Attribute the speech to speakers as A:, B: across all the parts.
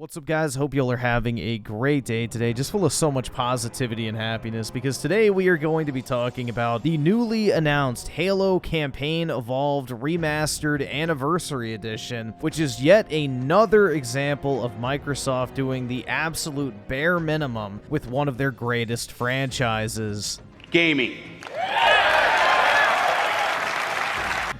A: What's up, guys? Hope y'all are having a great day today, just full of so much positivity and happiness, because today we are going to be talking about the newly announced Halo Campaign Evolved Remastered Anniversary Edition, which is yet another example of Microsoft doing the absolute bare minimum with one of their greatest franchises.
B: Gaming.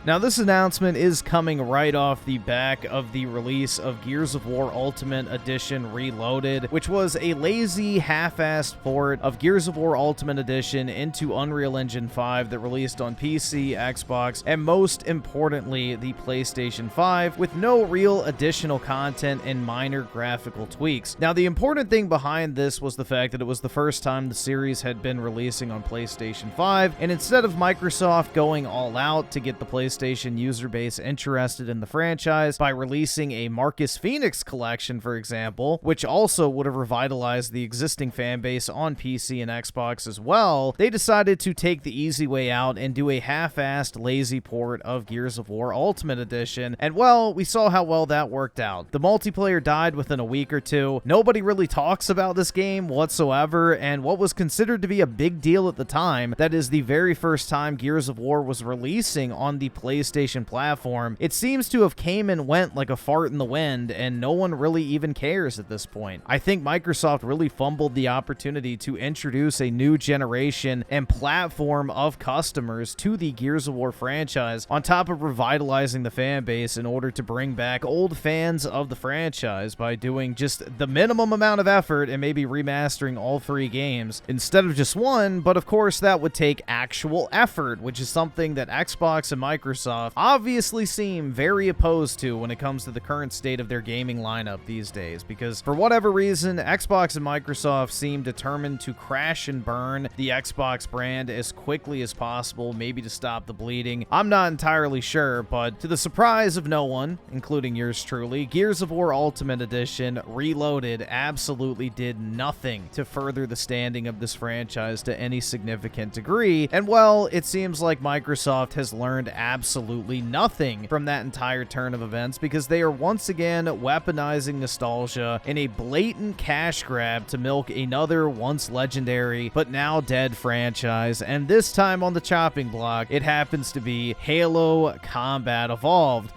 A: Now, this announcement is coming right off the back of the release of Gears of War Ultimate Edition Reloaded, which was a lazy, half-assed port of Gears of War Ultimate Edition into Unreal Engine 5 that released on PC, Xbox, and most importantly, the PlayStation 5, with no real additional content and minor graphical tweaks. Now, the important thing behind this was the fact that it was the first time the series had been releasing on PlayStation 5, and instead of Microsoft going all out to get the PlayStation user base interested in the franchise by releasing a Marcus Phoenix collection, for example, which also would have revitalized the existing fan base on PC and Xbox as well, they decided to take the easy way out and do a half-assed, lazy port of Gears of War Ultimate Edition, and well, we saw how well that worked out. The multiplayer died within a week or two, nobody really talks about this game whatsoever, and what was considered to be a big deal at the time, that is the very first time Gears of War was releasing on the PlayStation platform, it seems to have came and went like a fart in the wind, and no one really even cares at this point. I think Microsoft really fumbled the opportunity to introduce a new generation and platform of customers to the Gears of War franchise, on top of revitalizing the fan base in order to bring back old fans of the franchise by doing just the minimum amount of effort and maybe remastering all three games instead of just one. But of course, that would take actual effort, which is something that Xbox and Microsoft obviously seem very opposed to when it comes to the current state of their gaming lineup these days, because for whatever reason, Xbox and Microsoft seem determined to crash and burn the Xbox brand as quickly as possible, maybe to stop the bleeding. I'm not entirely sure, but to the surprise of no one, including yours truly, Gears of War Ultimate Edition Reloaded absolutely did nothing to further the standing of this franchise to any significant degree, and well, it seems like Microsoft has learned absolutely nothing from that entire turn of events, because they are once again weaponizing nostalgia in a blatant cash grab to milk another once legendary but now dead franchise, and this time on the chopping block, it happens to be Halo Combat Evolved.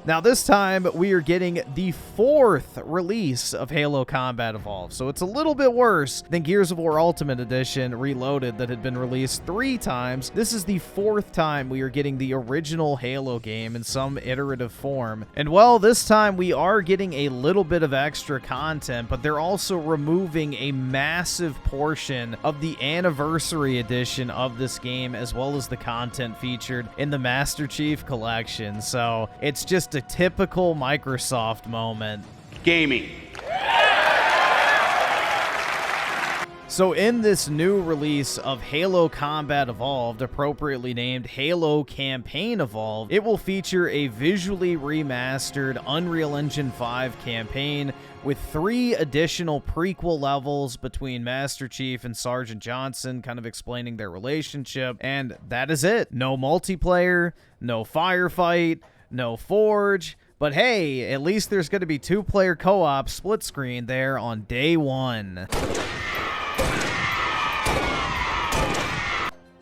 A: Now, this time, we are getting the fourth release of Halo Combat Evolved, so it's a little bit worse than Gears of War Ultimate Edition Reloaded that had been released 3 times. This is the 4th time we are getting the original Halo game in some iterative form. And well, this time we are getting a little bit of extra content, but they're also removing a massive portion of the Anniversary Edition of this game, as well as the content featured in the Master Chief Collection. So it's just a typical Microsoft moment.
B: Gaming.
A: So in this new release of Halo Combat Evolved, appropriately named Halo Campaign Evolved, it will feature a visually remastered Unreal Engine 5 campaign with 3 additional prequel levels between Master Chief and Sergeant Johnson, kind of explaining their relationship, and that is it. No multiplayer, no firefight, no forge, but hey, at least there's going to be 2-player co-op split screen there on day 1.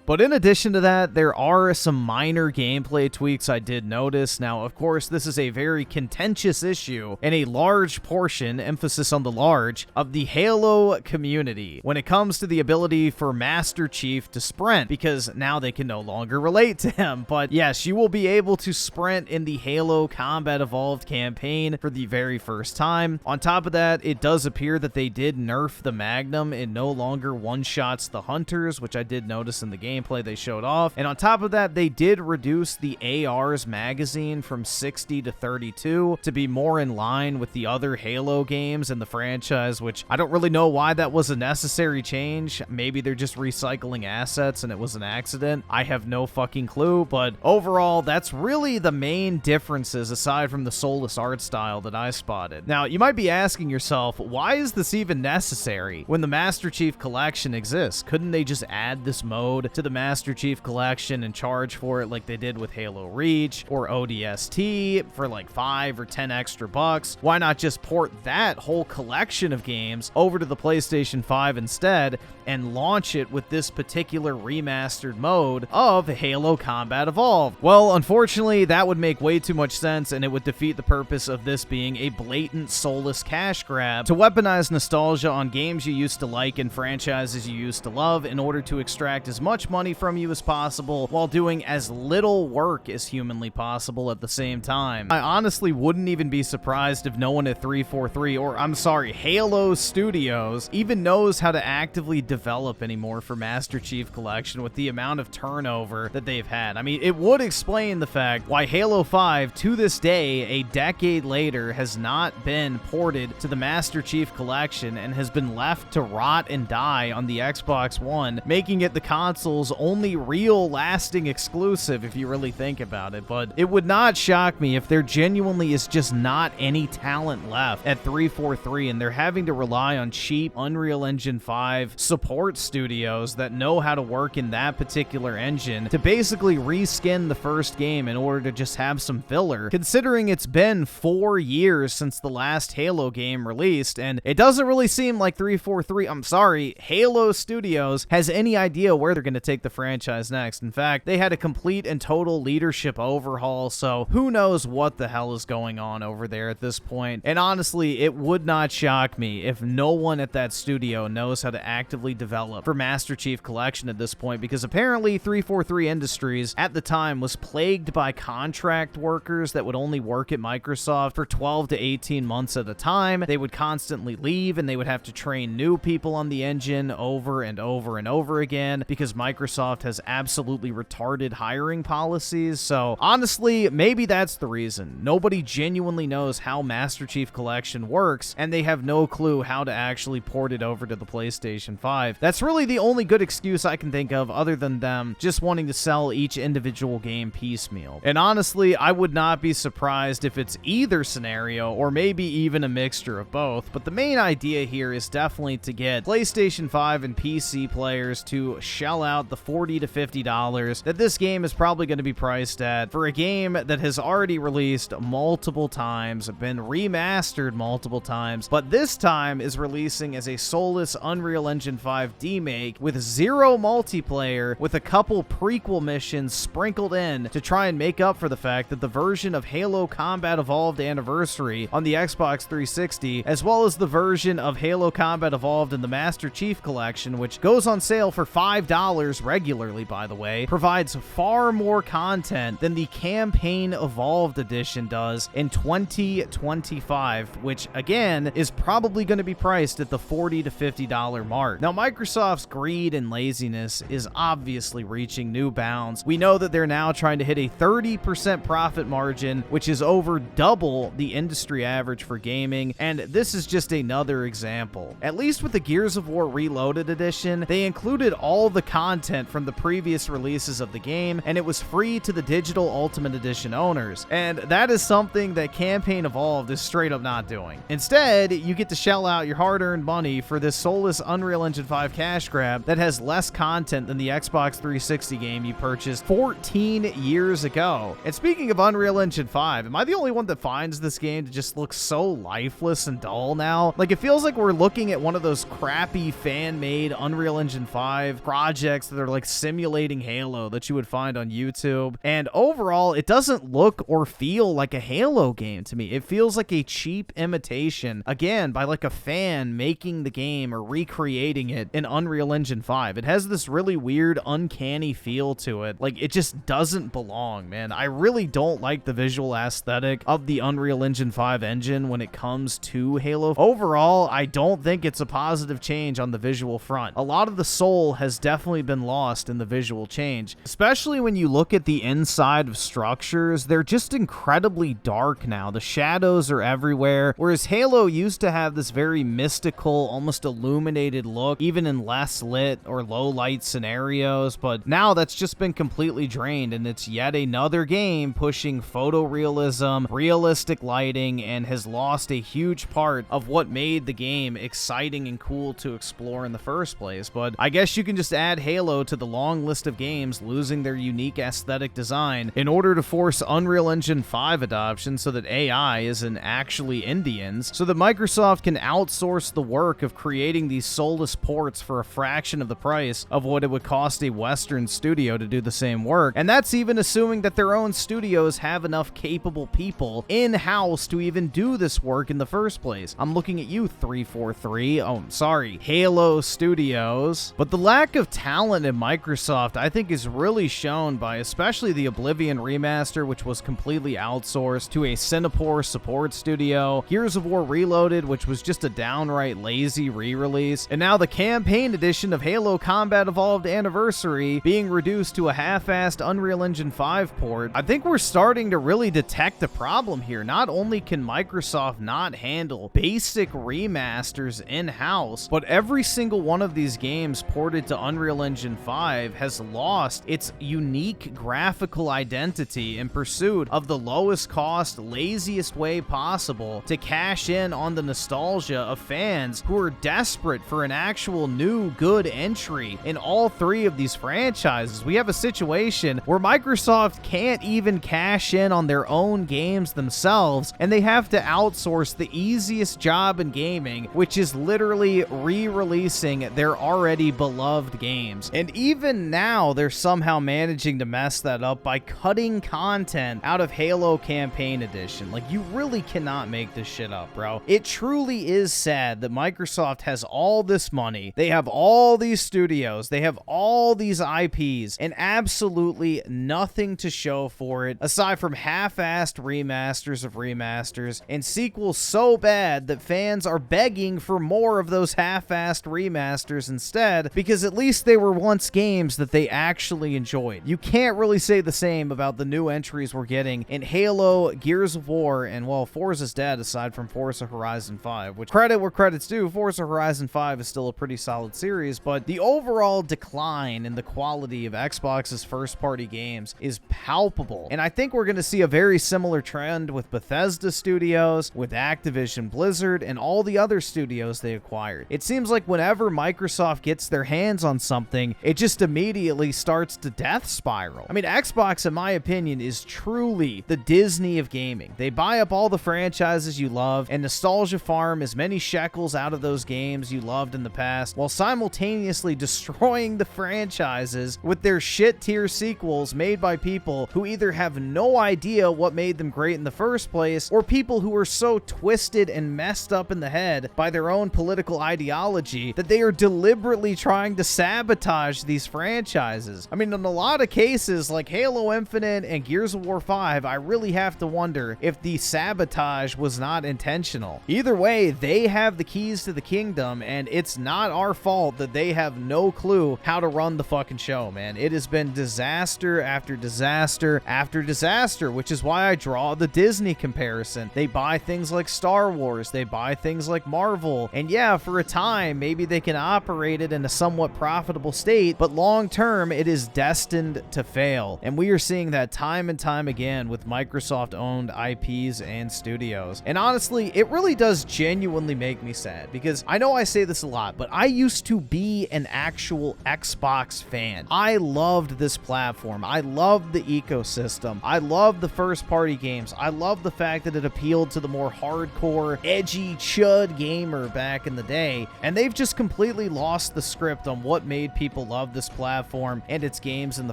A: But in addition to that, there are some minor gameplay tweaks I did notice. Now, of course, this is a very contentious issue and a large portion, emphasis on the large, of the Halo community when it comes to the ability for Master Chief to sprint, because now they can no longer relate to him. But yes, you will be able to sprint in the Halo Combat Evolved campaign for the very first time. On top of that, it does appear that they did nerf the Magnum. It no longer one-shots the Hunters, which I did notice in the gameplay they showed off. And on top of that, they did reduce the AR's magazine from 60 to 32 to be more in line with the other Halo games in the franchise, which I don't really know why that was a necessary change. Maybe they're just recycling assets and it was an accident. I have no fucking clue, but overall, that's really the main differences aside from the soulless art style that I spotted. Now, you might be asking yourself, why is this even necessary when the Master Chief Collection exists? Couldn't they just add this mode to the Master Chief Collection and charge for it like they did with Halo Reach or ODST for like 5 or 10 extra bucks? Why not just port that whole collection of games over to the PlayStation 5 instead and launch it with this particular remastered mode of Halo Combat Evolved? Well, unfortunately, that would make way too much sense, and it would defeat the purpose of this being a blatant soulless cash grab to weaponize nostalgia on games you used to like and franchises you used to love in order to extract as much money from you as possible while doing as little work as humanly possible at the same time. I honestly wouldn't even be surprised if no one at 343, or I'm sorry, Halo Studios, even knows how to actively develop anymore for Master Chief Collection with the amount of turnover that they've had. I mean, it would explain the fact why Halo 5, to this day, a decade later, has not been ported to the Master Chief Collection and has been left to rot and die on the Xbox One, making it the console's only real lasting exclusive if you really think about it. But it would not shock me if there genuinely is just not any talent left at 343 and they're having to rely on cheap Unreal Engine 5 support studios that know how to work in that particular engine to basically reskin the first game in order to just have some filler, considering it's been 4 years since the last Halo game released, and it doesn't really seem like 343, I'm sorry, Halo Studios has any idea where they're going to take the franchise next. In fact, they had a complete and total leadership overhaul, so who knows what the hell is going on over there at this point. And honestly, it would not shock me if no one at that studio knows how to actively develop for Master Chief Collection at this point, because apparently 343 Industries at the time was plagued by contract workers that would only work at Microsoft for 12 to 18 months at a time. They would constantly leave and they would have to train new people on the engine over and over and over again because Microsoft has absolutely retarded hiring policies. So honestly, maybe that's the reason. Nobody genuinely knows how Master Chief Collection works, and they have no clue how to actually port it over to the PlayStation 5. That's really the only good excuse I can think of, other than them just wanting to sell each individual game piecemeal. And honestly, I would not be surprised if it's either scenario, or maybe even a mixture of both. But the main idea here is definitely to get PlayStation 5 and PC players to shell out the $40 to $50 that this game is probably going to be priced at for a game that has already released multiple times, been remastered multiple times, but this time is releasing as a soulless Unreal Engine 5 demake with zero multiplayer, with a couple prequel missions sprinkled in to try and make up for the fact that the version of Halo Combat Evolved Anniversary on the Xbox 360, as well as the version of Halo Combat Evolved in the Master Chief Collection, which goes on sale for $5 regularly, by the way, provides far more content than the Campaign Evolved Edition does in 2025, which again is probably going to be priced at the $40 to $50 mark. Now, Microsoft's greed and laziness is obviously reaching new bounds. We know that they're now trying to hit a 30% profit margin, which is over double the industry average for gaming, and this is just another example. At least with the Gears of War Reloaded Edition, they included all the content from the previous releases of the game, and it was free to the digital Ultimate Edition owners, and that is something that Campaign Evolved is straight up not doing. Instead, you get to shell out your hard-earned money for this soulless Unreal Engine 5 cash grab that has less content than the Xbox 360 game you purchased 14 years ago. And speaking of Unreal Engine 5, am I the only one that finds this game to just look so lifeless and dull now? Like, it feels like we're looking at one of those crappy fan-made Unreal Engine 5 projects that are like simulating Halo that you would find on YouTube. And overall, it doesn't look or feel like a Halo game to me. It feels like a cheap imitation, again, by like a fan making the game or recreating it in Unreal Engine 5. It has this really weird, uncanny feel to it. Like, it just doesn't belong, man. I really don't like the visual aesthetic of the Unreal Engine 5 engine when it comes to Halo. Overall, I don't think it's a positive change on the visual front. A lot of the soul has definitely been lost in the visual change, especially when you look at the inside of structures. They're just incredibly dark now. The shadows are everywhere, whereas Halo used to have this very mystical, almost illuminated look, even in less lit or low light scenarios, but now that's just been completely drained, and it's yet another game pushing photorealism, realistic lighting, and has lost a huge part of what made the game exciting and cool to explore in the first place. But I guess you can just add Halo Halo to the long list of games losing their unique aesthetic design in order to force Unreal Engine 5 adoption so that AI isn't actually Indians, so that Microsoft can outsource the work of creating these soulless ports for a fraction of the price of what it would cost a Western studio to do the same work. And that's even assuming that their own studios have enough capable people in-house to even do this work in the first place. I'm looking at you, 343. Oh, I'm sorry, Halo Studios. But the lack of talent in Microsoft, I think, is really shown by especially the Oblivion remaster, which was completely outsourced to a Singapore support studio, Gears of War Reloaded, which was just a downright lazy re-release, and now the campaign edition of Halo Combat Evolved Anniversary being reduced to a half-assed Unreal Engine 5 port. I think we're starting to really detect a problem here. Not only can Microsoft not handle basic remasters in-house, but every single one of these games ported to Unreal Engine 5 has lost its unique graphical identity in pursuit of the lowest cost, laziest way possible to cash in on the nostalgia of fans who are desperate for an actual new good entry in all three of these franchises. We have a situation where Microsoft can't even cash in on their own games themselves, and they have to outsource the easiest job in gaming, which is literally re-releasing their already beloved games. And even now, they're somehow managing to mess that up by cutting content out of Halo Campaign Edition. Like, you really cannot make this shit up, bro. It truly is sad that Microsoft has all this money, they have all these studios, they have all these IPs, and absolutely nothing to show for it aside from half-assed remasters of remasters and sequels so bad that fans are begging for more of those half-assed remasters instead, because at least they were once games that they actually enjoyed. You can't really say the same about the new entries we're getting in Halo, Gears of War, and, well, Forza's dead aside from Forza Horizon 5, which, credit where credit's due, Forza Horizon 5 is still a pretty solid series, but the overall decline in the quality of Xbox's first-party games is palpable. And I think we're going to see a very similar trend with Bethesda Studios, with Activision Blizzard, and all the other studios they acquired. It seems like whenever Microsoft gets their hands on something, it just immediately starts to death spiral. I mean, Xbox, in my opinion, is truly the Disney of gaming. They buy up all the franchises you love and nostalgia farm as many shekels out of those games you loved in the past, while simultaneously destroying the franchises with their shit-tier sequels made by people who either have no idea what made them great in the first place, or people who are so twisted and messed up in the head by their own political ideology that they are deliberately trying to sabotage these franchises. I mean, in a lot of cases, like Halo Infinite and Gears of War 5, I really have to wonder if the sabotage was not intentional. Either way, they have the keys to the kingdom, and it's not our fault that they have no clue how to run the fucking show, man. It has been disaster after disaster after disaster, which is why I draw the Disney comparison. They buy things like Star Wars, they buy things like Marvel, and yeah, for a time, maybe they can operate it in a somewhat profitable state, but long term, it is destined to fail. And we are seeing that time and time again with Microsoft-owned IPs and studios. And honestly, it really does genuinely make me sad, because I know I say this a lot, but I used to be an actual Xbox fan. I loved this platform. I loved the ecosystem. I loved the first-party games. I loved the fact that it appealed to the more hardcore, edgy, chud gamer back in the day, and they've just completely lost the script on what made people love this platform and its games in the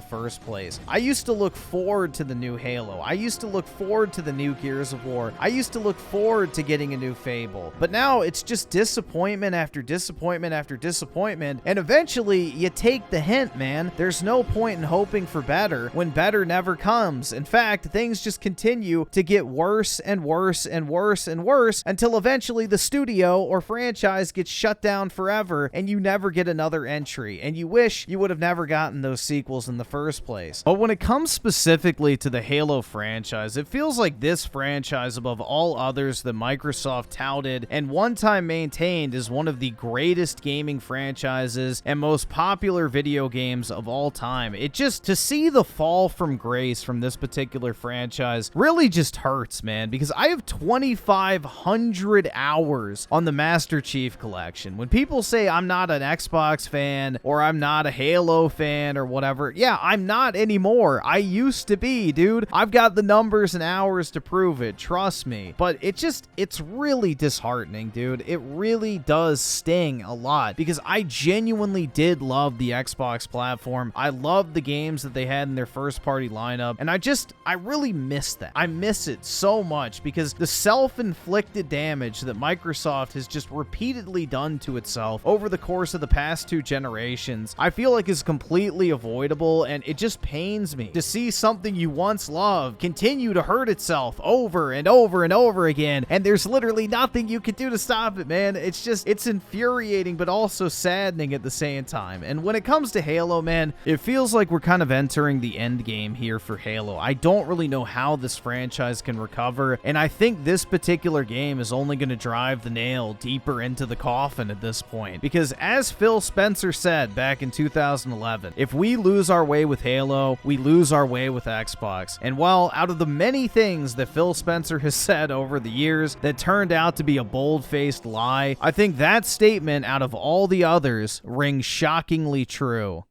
A: first place. I used to look forward to the new Halo. I used to look forward to the new Gears of War. I used to look forward to getting a new Fable. But now it's just disappointment after disappointment after disappointment, and eventually you take the hint, man. There's no point in hoping for better when better never comes. In fact, things just continue to get worse and worse and worse and worse until eventually the studio or franchise gets shut down forever and you never get another entry, and you wish you would have never gotten those sequels in the first place. But when it comes specifically to the Halo franchise, it feels like this franchise, above all others that Microsoft touted and one time maintained as one of the greatest gaming franchises and most popular video games of all time, it just, to see the fall from grace from this particular franchise really just hurts, man, because I have 2,500 hours on the Master Chief Collection. When people say I'm not an Xbox fan or I'm not not a Halo fan or whatever. Yeah, I'm not anymore. I used to be, dude. I've got the numbers and hours to prove it, trust me. But it's really disheartening, dude. It really does sting a lot because I genuinely did love the Xbox platform. I loved the games that they had in their first party lineup, and I really miss that. I miss it so much because the self-inflicted damage that Microsoft has just repeatedly done to itself over the course of the past 2 generations, I feel like is completely avoidable, and it just pains me to see something you once loved continue to hurt itself over and over and over again, and there's literally nothing you can do to stop it, man. It's infuriating, but also saddening at the same time. And when it comes to Halo, man, it feels like we're kind of entering the end game here for Halo. I don't really know how this franchise can recover, and I think this particular game is only going to drive the nail deeper into the coffin at this point. Because as Phil Spencer said back in 2011, if we lose our way with Halo, we lose our way with Xbox. And while out of the many things that Phil Spencer has said over the years that turned out to be a bold-faced lie, I think that statement out of all the others rings shockingly true.